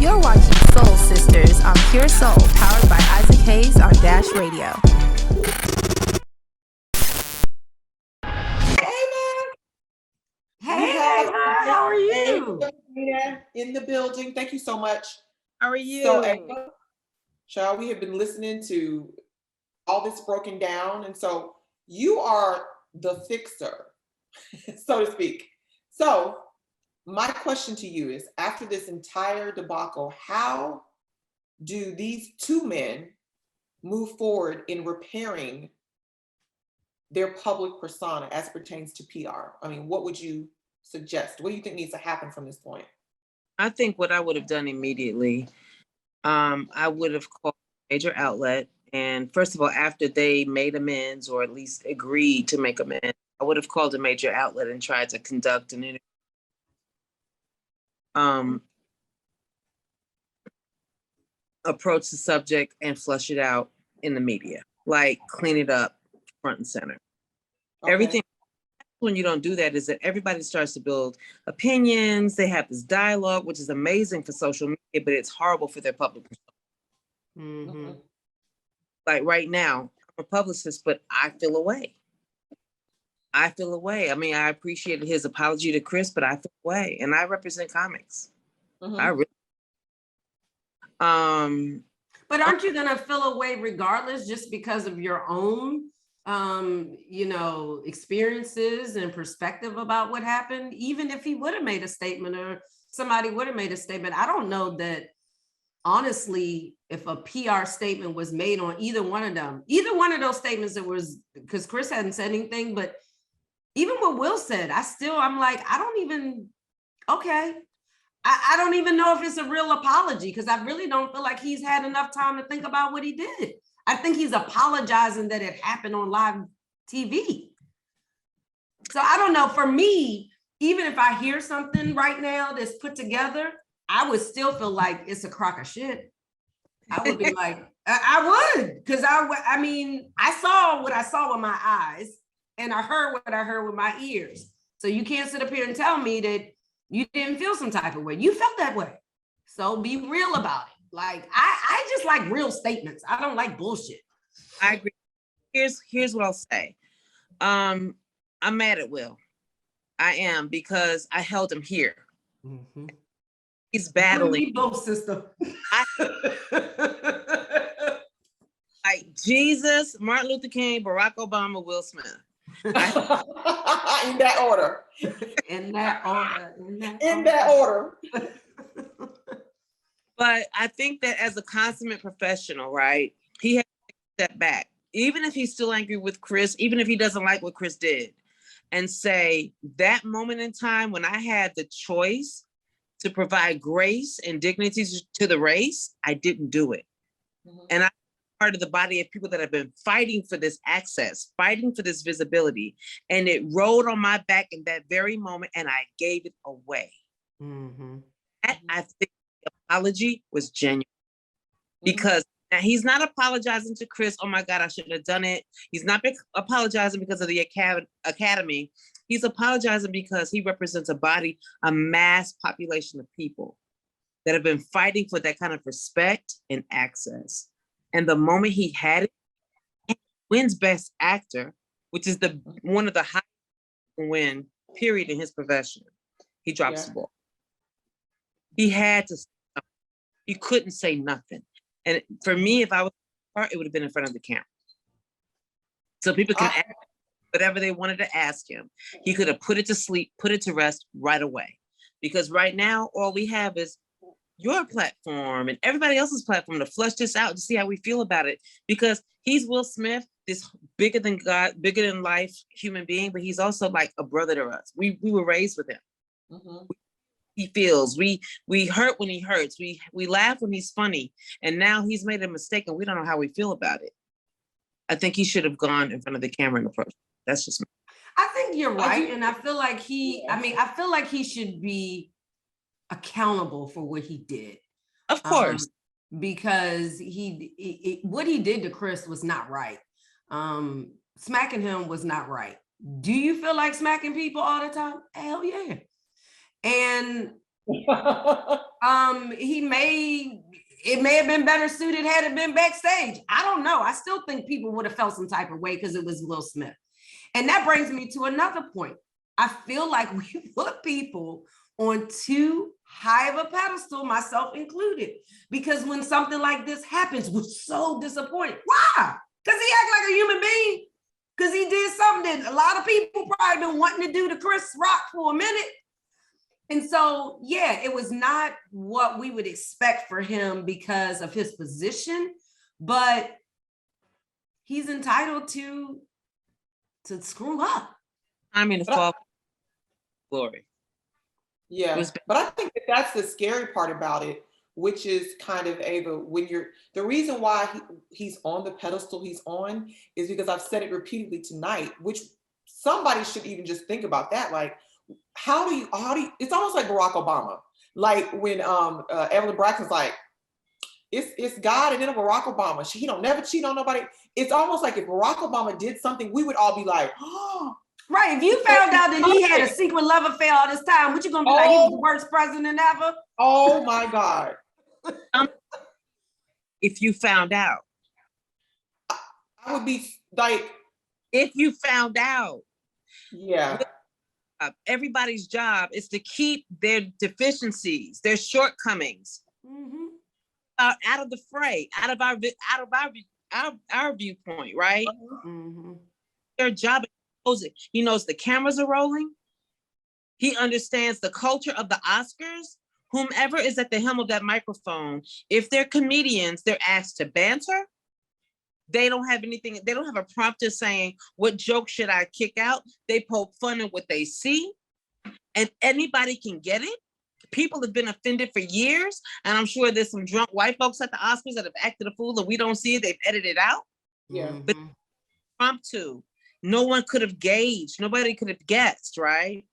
You're watching Soul Sisters on Pure Soul, powered by Isaac Hayes on Dash Radio. Hey, how are you? Medina in the building. Thank you so much. How are you? So, child, we have been listening to all this broken down, and so you are the fixer, so to speak. So, my question to you is: after this entire debacle, how do these two men move forward in repairing their public persona as pertains to PR? I mean, what would you suggest? What do you think needs to happen from this point? I think what I would have done immediately, I would have called a major outlet. And first of all, after they made amends or at least agreed to make amends, I would have called a major outlet and tried to conduct an interview. Approach the subject and flush it out in the media, like clean it up front and center. Okay. Everything when you don't do that is that everybody starts to build opinions. They have this dialogue, which is amazing for social media, but it's horrible for their public persona. Mm-hmm. Like right now, I'm a publicist, but I feel away. I mean, I appreciated his apology to Chris, but I feel away, and I represent comics. Mm-hmm. I really. But aren't you gonna feel away regardless, just because of your own, experiences and perspective about what happened? Even if he would have made a statement or somebody would have made a statement, I don't know that. Honestly, if a PR statement was made on either one of those statements, it was because Chris hadn't said anything, but even what Will said, I'm like, I don't even know if it's a real apology, because I really don't feel like he's had enough time to think about what he did. I think he's apologizing that it happened on live TV. So I don't know. For me, even if I hear something right now that's put together, I would still feel like it's a crock of shit. I would be like, I would, because I saw what I saw with my eyes and I heard what I heard with my ears. So you can't sit up here and tell me that you didn't feel some type of way. You felt that way. So be real about it. Like, I just like real statements. I don't like bullshit. I agree. Here's what I'll say. I'm mad at Will. I am, because I held him here. Mm-hmm. He's battling. We both, sister. Like Jesus, Martin Luther King, Barack Obama, Will Smith. In that order. In that order. But I think that as a consummate professional, right, he has to step back. Even if he's still angry with Chris, even if he doesn't like what Chris did, and say, that moment in time when I had the choice to provide grace and dignity to the race, I didn't do it. Mm-hmm. And I'm part of the body of people that have been fighting for this access, fighting for this visibility. And it rolled on my back in that very moment, and I gave it away. Mm-hmm. That, I think the apology was genuine. Mm-hmm. Because now he's not apologizing to Chris, oh my God, I shouldn't have done it. He's not apologizing because of the academy. He's apologizing because he represents a mass population of people that have been fighting for that kind of respect and access. And the moment he had it, he wins Best Actor, which is one of the highest win, period, in his profession. He drops the ball. He had to stop. He couldn't say nothing. And for me, if I was it would have been in front of the camera. So people can ask whatever they wanted to ask him. He could have put it to sleep, put it to rest right away. Because right now, all we have is your platform and everybody else's platform to flush this out to see how we feel about it. Because he's Will Smith, this bigger than God, bigger than life human being, but he's also like a brother to us. We were raised with him. Mm-hmm. He feels, we hurt when he hurts, we laugh when he's funny, and now he's made a mistake and we don't know how we feel about it. I think he should have gone in front of the camera and approached. That's just me. I think you're right, and I feel like he should be accountable for what he did. Of course. Because what he did to Chris was not right. Smacking him was not right. Do you feel like smacking people all the time? Hell yeah. And It may have been better suited had it been backstage. I don't know. I still think people would have felt some type of way because it was Will Smith. And that brings me to another point. I feel like we put people on too high of a pedestal, myself included, because when something like this happens, we're so disappointed. Why? Because he acted like a human being. Because he did something that a lot of people probably been wanting to do to Chris Rock for a minute. And so, yeah, it was not what we would expect for him because of his position, but he's entitled to screw up. I mean, the fall glory. Yeah, but I think that's the scary part about it, which is kind of, Ava, when the reason why he's on the pedestal he's on is because I've said it repeatedly tonight, which somebody should even just think about that. Like, how do you, it's almost like Barack Obama. Like when Evelyn Braxton's like, it's God and then Barack Obama. He don't never cheat on nobody. It's almost like if Barack Obama did something, we would all be like, oh. Right. If you found out that he had a secret love affair all this time, what you gonna be like? He was the worst president ever? Oh my God. If you found out. I would be like. If you found out. Yeah. Everybody's job is to keep their deficiencies, their shortcomings out of the fray, out of our viewpoint, right? Their job is, he knows the cameras are rolling. He understands the culture of the Oscars. Whomever is at the helm of that microphone, if they're comedians, they're asked to banter. They don't have anything, they don't have a prompter saying, what joke should I kick out? They poke fun at what they see, and anybody can get it. People have been offended for years, and I'm sure there's some drunk white folks at the Oscars that have acted a fool and we don't see it, they've edited out. Yeah. But impromptu, no one could have gauged, nobody could have guessed, right?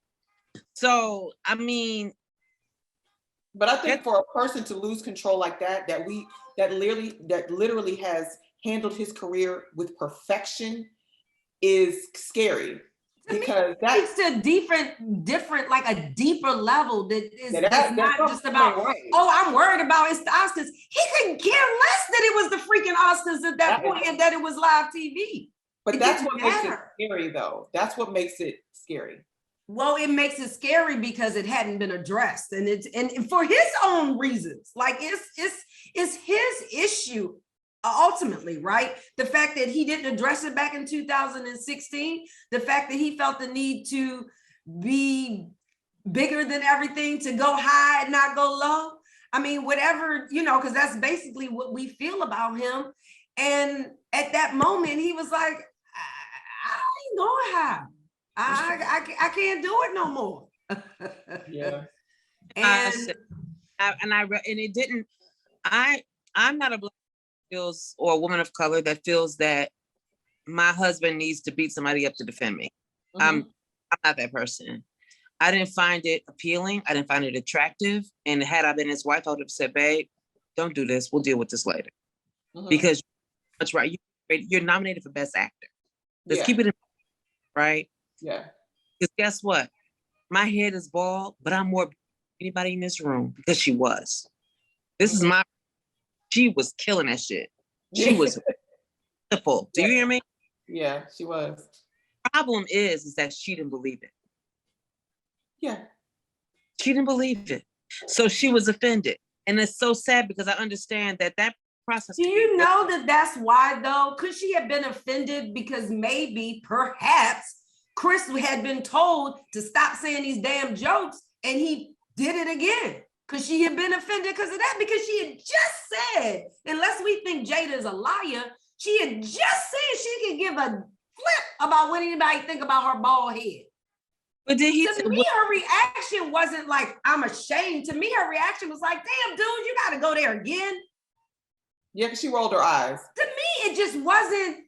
So, I mean. But I think for a person to lose control like that, that literally has handled his career with perfection is scary, because that's a different, like a deeper level that is not just about, oh, I'm worried about it's the Oscars. He couldn't care less that it was the freaking Oscars at that point and that it was live TV. But that's what makes it scary, though. That's what makes it scary. Well, it makes it scary because it hadn't been addressed, and for his own reasons. Like it's his issue. Ultimately, right? The fact that he didn't address it back in 2016, the fact that he felt the need to be bigger than everything, to go high and not go low. I mean, whatever, because that's basically what we feel about him. And at that moment, he was like, I ain't going high. I can't do it no more. Yeah. I'm not a black feels, or a woman of color that feels that my husband needs to beat somebody up to defend me. I'm not that person. I didn't find it appealing. I didn't find it attractive. And had I been his wife, I would have said, babe, don't do this. We'll deal with this later. Because that's right. You're nominated for Best Actor. Let's keep it in, right? Yeah. Because guess what? My head is bald, but I'm more than anybody in this room, because she was. This is she was killing that shit. She was wonderful. Do you hear me? Yeah, she was. Problem is that she didn't believe it. Yeah. She didn't believe it. So she was offended. And it's so sad, because I understand that process. Do you know that's why, though? Could she have been offended because perhaps Chris had been told to stop saying these damn jokes, and he did it again? Could she have been offended because of that? Because she had just said, unless we think Jada is a liar, she had just said she could give a flip about what anybody think about her bald head. But did he? To me, her reaction wasn't like, I'm ashamed. To me, her reaction was like, damn, dude, you got to go there again. Yeah, because she rolled her eyes. To me, it just wasn't,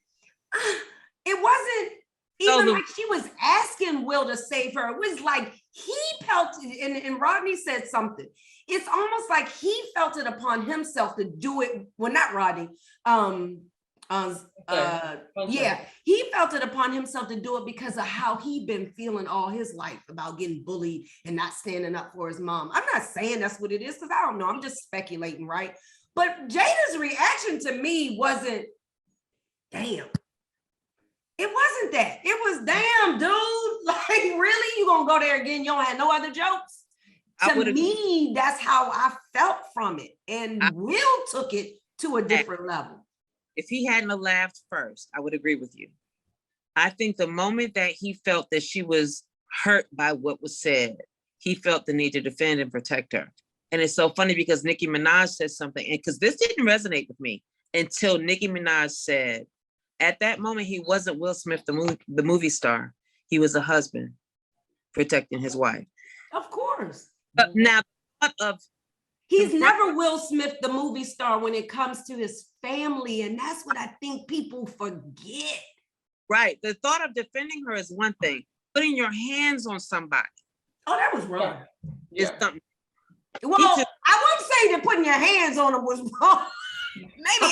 even like she was asking Will to save her. It was like he felt it, and Rodney said something. It's almost like he felt it upon himself to do it. Well, not Rodney. Yeah, he felt it upon himself to do it because of how he'd been feeling all his life about getting bullied and not standing up for his mom. I'm not saying that's what it is because I don't know. I'm just speculating, right? But Jada's reaction to me wasn't, damn. It wasn't that. It was, damn, dude. Like, really? You gonna go there again? You don't have no other jokes? To me, that's how I felt from it. And Will took it to a different level. If he hadn't have laughed first, I would agree with you. I think the moment that he felt that she was hurt by what was said, he felt the need to defend and protect her. And it's so funny because Nicki Minaj said something, and because this didn't resonate with me until Nicki Minaj said, at that moment, he wasn't Will Smith, the movie star. He was a husband protecting his wife. Of course. But now, he's never Will Smith, the movie star, when it comes to his family. And that's what I think people forget. Right. The thought of defending her is one thing. Putting your hands on somebody. Oh, that was wrong. Is something. Well, I wouldn't say that putting your hands on him was wrong. Maybe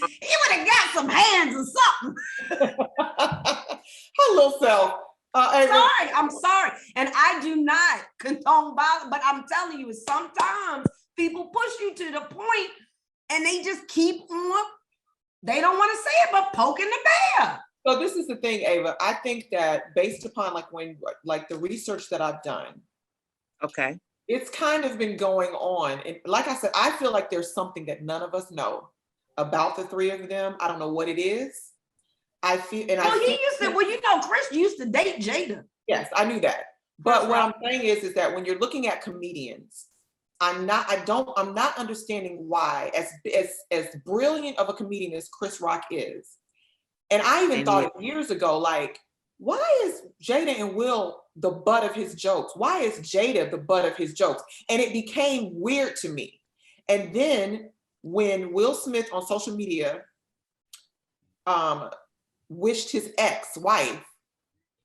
he would have got some hands or something. Her little self. I'm sorry. And I do not condone violence, but I'm telling you, sometimes people push you to the point and they just keep on. They don't want to say it, but poking the bear. So this is the thing, Ava. I think that based upon the research that I've done, okay, it's kind of been going on. And like I said, I feel like there's something that none of us know about the three of them. I don't know what it is. I feel, and Chris used to date Jada. Yes, I knew that. But what I'm saying is that when you're looking at comedians, I'm not understanding why, as brilliant of a comedian as Chris Rock is. And I even thought years ago, like, why is Jada and Will the butt of his jokes? Why is Jada the butt of his jokes? And it became weird to me. And then when Will Smith on social media wished his ex-wife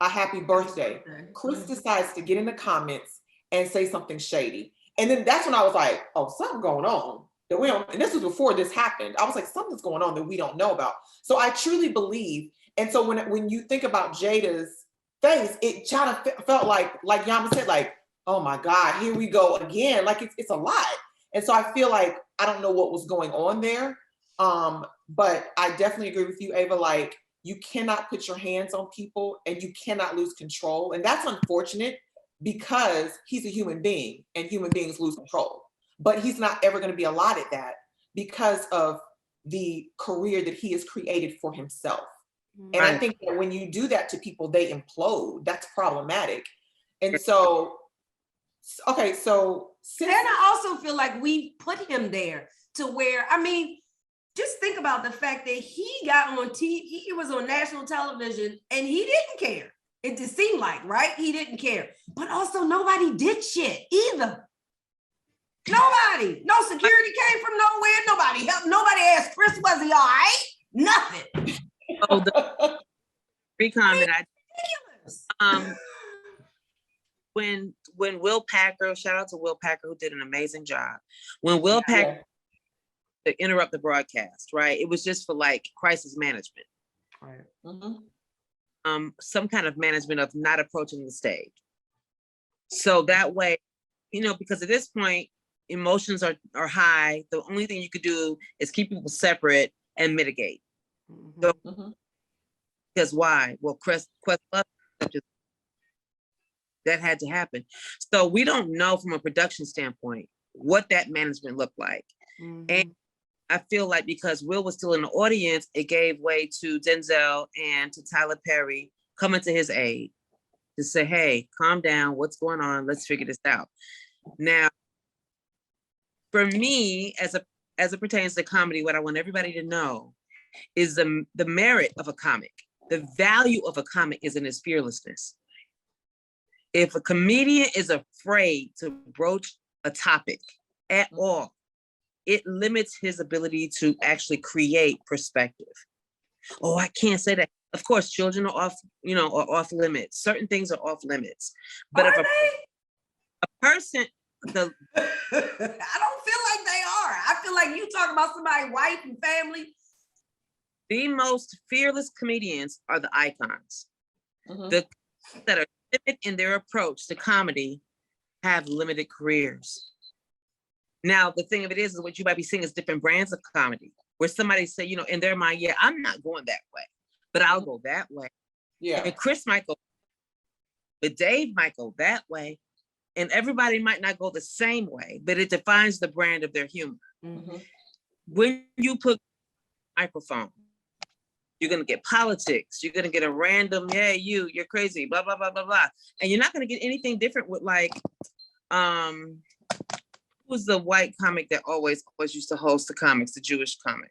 a happy birthday, Chris decides to get in the comments and say something shady. And then that's when I was like, oh, something going on that we don't, and this was before this happened. I was like, something's going on that we don't know about. So I truly believe, and so when you think about Jada's face, it kind of felt like Yama said, like, oh my God, here we go again. Like it's a lot. And so I feel like, I don't know what was going on there. But I definitely agree with you, Ava, like, you cannot put your hands on people and you cannot lose control. And that's unfortunate because he's a human being and human beings lose control. But he's not ever going to be allotted that because of the career that he has created for himself. And I think that when you do that to people, they implode. That's problematic. And so, okay, so. And I also feel like we put him there to where, I mean, just think about the fact that he got on TV, he was on national television and he didn't care. It just seemed like, right? He didn't care. But also nobody did shit either. Nobody. No security came from nowhere. Nobody helped. Nobody asked Chris, was he all right? Nothing. Oh, the free comment. When Will Packer, shout out to Will Packer, who did an amazing job. When Will Packer to interrupt the broadcast, right? It was just for like crisis management. Right. Mm-hmm. Some kind of management of not approaching the stage. So that way, because at this point, emotions are high. The only thing you could do is keep people separate and mitigate. Mm-hmm. So, because why? Well, Quest that had to happen. So we don't know from a production standpoint what that management looked like. Mm-hmm. And I feel like because Will was still in the audience, it gave way to Denzel and to Tyler Perry coming to his aid to say, hey, calm down, what's going on? Let's figure this out. Now, for me, as it pertains to comedy, what I want everybody to know is the merit of a comic. The value of a comic is in his fearlessness. If a comedian is afraid to broach a topic at all, it limits his ability to actually create perspective. Oh, I can't say that. Of course, children are off limits. Certain things are off limits. But if a person, I don't feel like they are. I feel like you you talk about somebody's wife and family. The most fearless comedians are the icons. Mhm. The that are timid in their approach to comedy have limited careers. Now, the thing of it is what you might be seeing is different brands of comedy, where somebody say, you know, in their mind, yeah, I'm not going that way, but I'll go that way. Yeah. And Chris might go, but Dave might go that way. And everybody might not go the same way, but it defines the brand of their humor. Mhm. When you put microphone, you're gonna get politics, you're gonna get a random, yeah, you're crazy, blah, blah, blah, blah, blah. And you're not gonna get anything different with like, who was the white comic that always used to host the comics, the Jewish comic?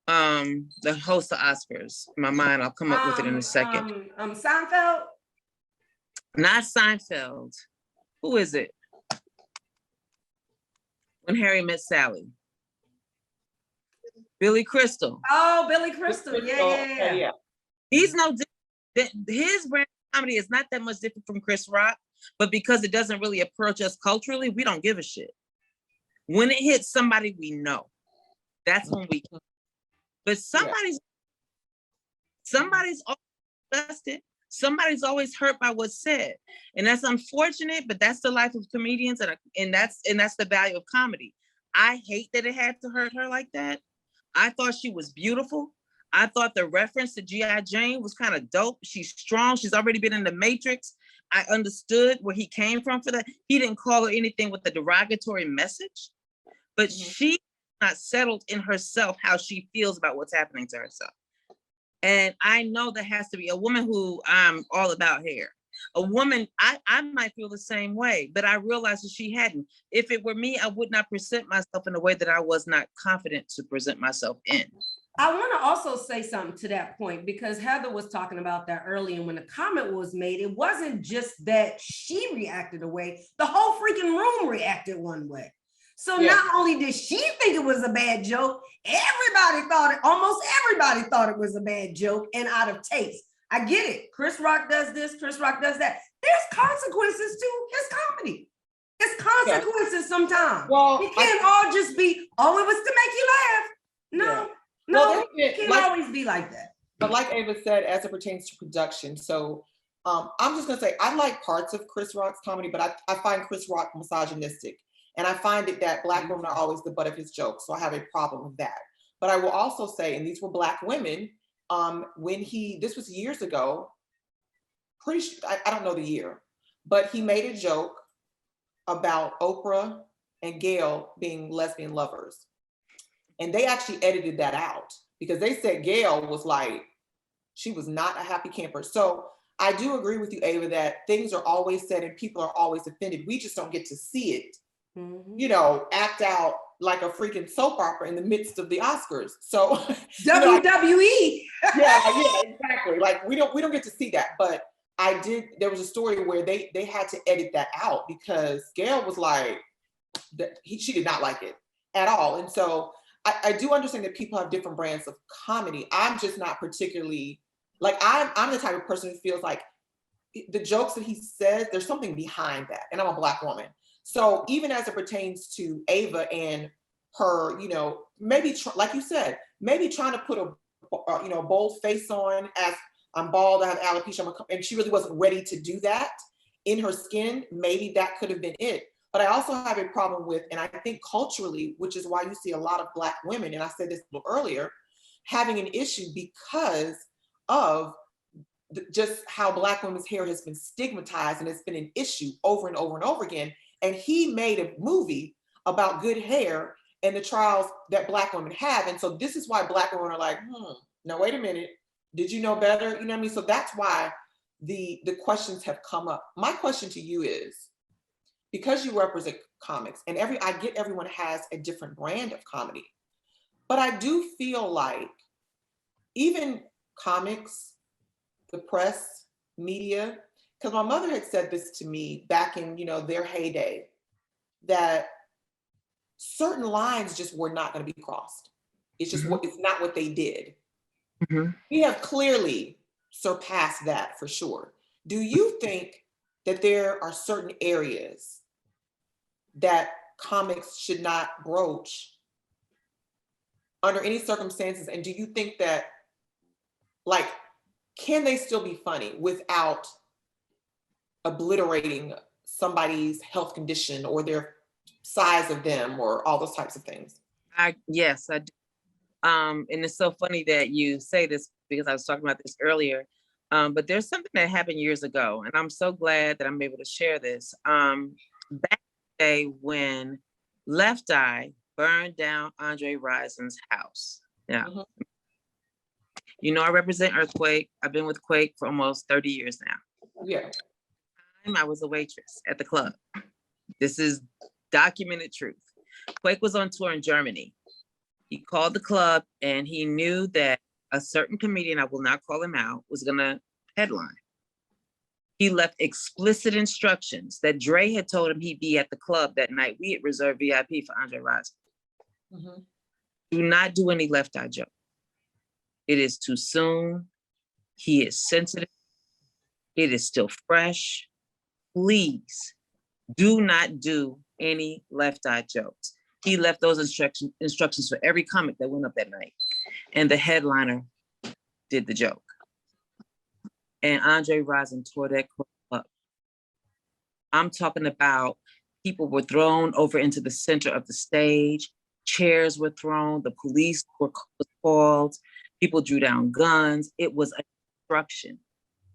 The host of Oscars. In my mind, I'll come up with it in a second. Seinfeld? Not Seinfeld. Who is it? When Harry Met Sally. Billy Crystal. Oh, Billy Crystal. Yeah. He's no different. His brand of comedy is not that much different from Chris Rock, but because it doesn't really approach us culturally, we don't give a shit. When it hits somebody we know, that's when we can. But somebody's always disgusted. Somebody's always hurt by what's said. And that's unfortunate, but that's the life of comedians, and that's the value of comedy. I hate that it had to hurt her like that. I thought she was beautiful. I thought the reference to G.I. Jane was kind of dope. She's strong. She's already been in the Matrix. I understood where he came from for that. He didn't call her anything with a derogatory message, but she's not settled in herself how she feels about what's happening to herself. And I know there has to be a woman who I'm all about hair. A woman, I might feel the same way, but I realized that she hadn't. If it were me, I would not present myself in a way that I was not confident to present myself in. I want to also say something to that point, because Heather was talking about that earlier. And when the comment was made, it wasn't just that she reacted a way, the whole freaking room reacted one way. So not only did she think it was a bad joke, almost everybody thought it was a bad joke and out of taste. I get it. Chris Rock does this, Chris Rock does that. There's consequences to his comedy. It's consequences sometimes. Well, it can't all just be, oh, it was to make you laugh. No, it can't always be like that. But like Ava said, as it pertains to production, so I'm just gonna say, I like parts of Chris Rock's comedy, but I find Chris Rock misogynistic. And I find it that Black women are always the butt of his jokes. So I have a problem with that. But I will also say, and these were Black women, this was years ago, pretty sure, I don't know the year, but he made a joke about Oprah and Gayle being lesbian lovers. And they actually edited that out because they said Gayle was like, she was not a happy camper. So I do agree with you, Ava, that things are always said and people are always offended. We just don't get to see it, you know, act out like a freaking soap opera in the midst of the Oscars. So WWE. yeah, exactly. Like we don't get to see that. But there was a story where they had to edit that out because Gayle was like, she did not like it at all. And so I do understand that people have different brands of comedy. I'm just not particularly, like, I'm the type of person who feels like the jokes that he says, there's something behind that. And I'm a Black woman. So even as it pertains to Ava and her, you know, maybe, like you said, maybe trying to put a bold face on as I'm bald, I have alopecia, and she really wasn't ready to do that in her skin. Maybe that could have been it. But I also have a problem with, and I think culturally, which is why you see a lot of Black women, and I said this a little earlier, having an issue because of just how Black women's hair has been stigmatized and it's been an issue over and over and over again. And he made a movie about good hair and the trials that Black women have. And so this is why Black women are like, now wait a minute, did you know better? You know what I mean? So that's why the questions have come up. My question to you is, because you represent comics, and I get everyone has a different brand of comedy, but I do feel like even comics, the press, media, because my mother had said this to me back in, their heyday, that certain lines just were not going to be crossed. It's just it's not what they did. We have clearly surpassed that for sure. Do you think that there are certain areas that comics should not broach under any circumstances? And do you think that, like, can they still be funny without obliterating somebody's health condition or their size of them or all those types of things? Yes, I do. And it's so funny that you say this because I was talking about this earlier. But there's something that happened years ago, and I'm so glad that I'm able to share this. Back in the day when Left Eye burned down Andre Rison's house. Yeah. Mhm. You know, I represent Earthquake. I've been with Quake for almost 30 years now. Yeah. I was a waitress at the club. This is documented truth. Quake was on tour in Germany. He called the club and he knew that a certain comedian, I will not call him out, was gonna headline. He left explicit instructions that Dre had told him he'd be at the club that night. We had reserved VIP for Andre Rison. Mhm. Do not do any Left Eye joke. It is too soon. He is sensitive. It is still fresh. Please do not do any Left Eye jokes. He left those instructions for every comic that went up that night. And the headliner did the joke. And Andre Rison tore that club up. I'm talking about people were thrown over into the center of the stage. Chairs were thrown. The police was called. People drew down guns. It was a destruction.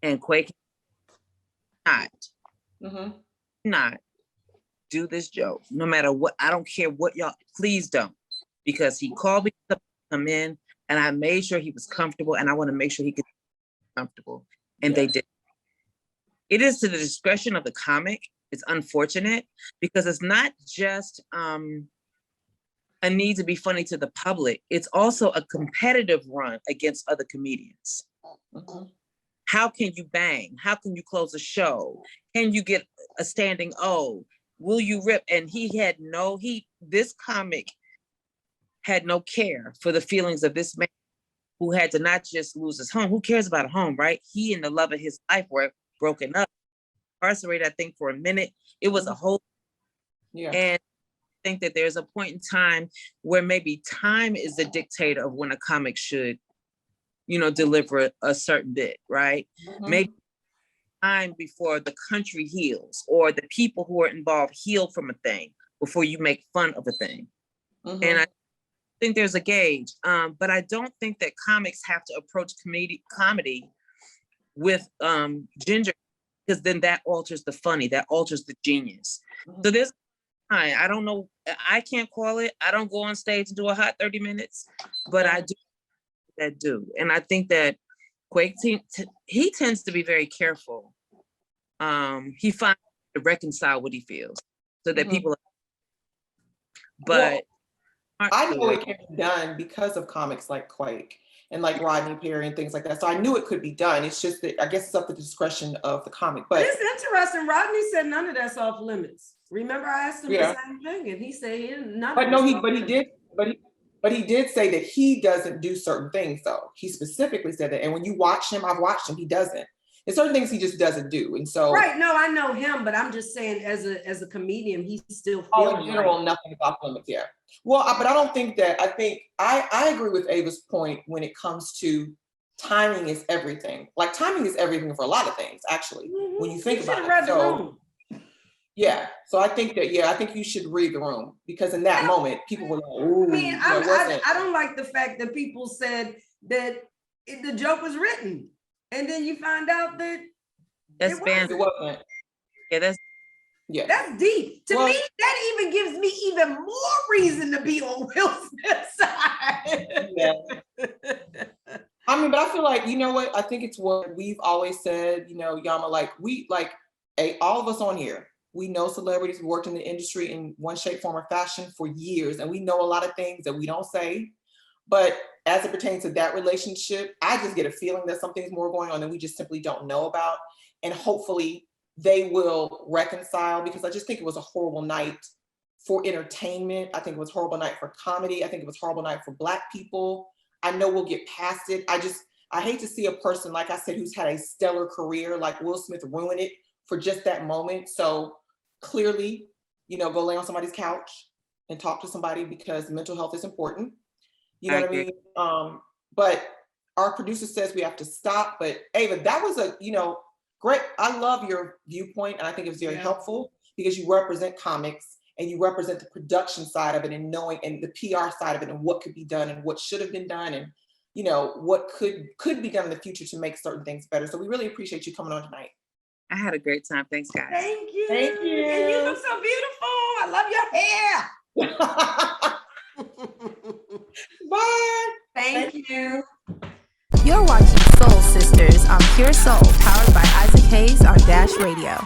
And Quake not do this joke, no matter what. I don't care what y'all, please don't. Because he called me to come in and I made sure he was comfortable and I want to make sure he could be comfortable. And they did. It is to the discretion of the comic. It's unfortunate because it's not just a need to be funny to the public. It's also a competitive run against other comedians. How can you bang? How can you close a show? Can you get a standing O? Will you rip? And this comic had no care for the feelings of this man who had to not just lose his home. Who cares about a home, right? He and the love of his life were broken up, incarcerated, I think, for a minute. It was a whole, and I think that there's a point in time where maybe time is the dictator of when a comic should, deliver a certain bit, right? Maybe time before the country heals or the people who are involved heal from a thing before you make fun of a thing. And I think there's a gauge, but I don't think that comics have to approach comedy with ginger, because then that alters the funny, that alters the genius. So there's I don't know, I can't call it. I don't go on stage and do a hot 30 minutes, but I do that do. And I think that Quake, he tends to be very careful. He finds to reconcile what he feels so that people, but I know it can be done because of comics like Quake and like Rodney Perry and things like that. So I knew it could be done. It's just that I guess it's up to the discretion of the comic. But it's interesting. Rodney said none of that's off limits. Remember, I asked him the same thing, and he said none. But no, he did say that he doesn't do certain things, though. He specifically said that. And when you watch him, I've watched him, he doesn't. There's certain things he just doesn't do. And so right, no, I know him, but I'm just saying as a comedian, he's still in general, nothing is off limits, Well, but I don't think that, I agree with Ava's point when it comes to timing is everything. Like timing is everything for a lot of things, actually, when you think about it. Read the room. Yeah, so I think that, I think you should read the room because in that moment, people were like, ooh. I mean, I don't like the fact that people said that the joke was written. And then you find out that it wasn't. That's deep. To me, that even gives me even more reason to be on Will Smith's side. I mean, but I feel like, you know what? I think it's what we've always said, Yama, all of us on here, we know celebrities who worked in the industry in one shape, form, or fashion for years. And we know a lot of things that we don't say. But as it pertains to that relationship, I just get a feeling that something's more going on than we just simply don't know about. And hopefully they will reconcile, because I just think it was a horrible night for entertainment. I think it was a horrible night for comedy. I think it was a horrible night for Black people. I know we'll get past it. I hate to see a person, like I said, who's had a stellar career like Will Smith ruin it for just that moment. So clearly, go lay on somebody's couch and talk to somebody because mental health is important. You know I what I mean? But our producer says we have to stop. But Ava, that was a, great. I love your viewpoint, and I think it was very helpful because you represent comics and you represent the production side of it and knowing and the PR side of it and what could be done and what should have been done and what could be done in the future to make certain things better. So we really appreciate you coming on tonight. I had a great time. Thanks, guys. Thank you. Thank you. And you look so beautiful. I love your hair. Bye. Thank you. You're watching Soul Sisters on Pure Soul, powered by Isaac Hayes on Dash Radio.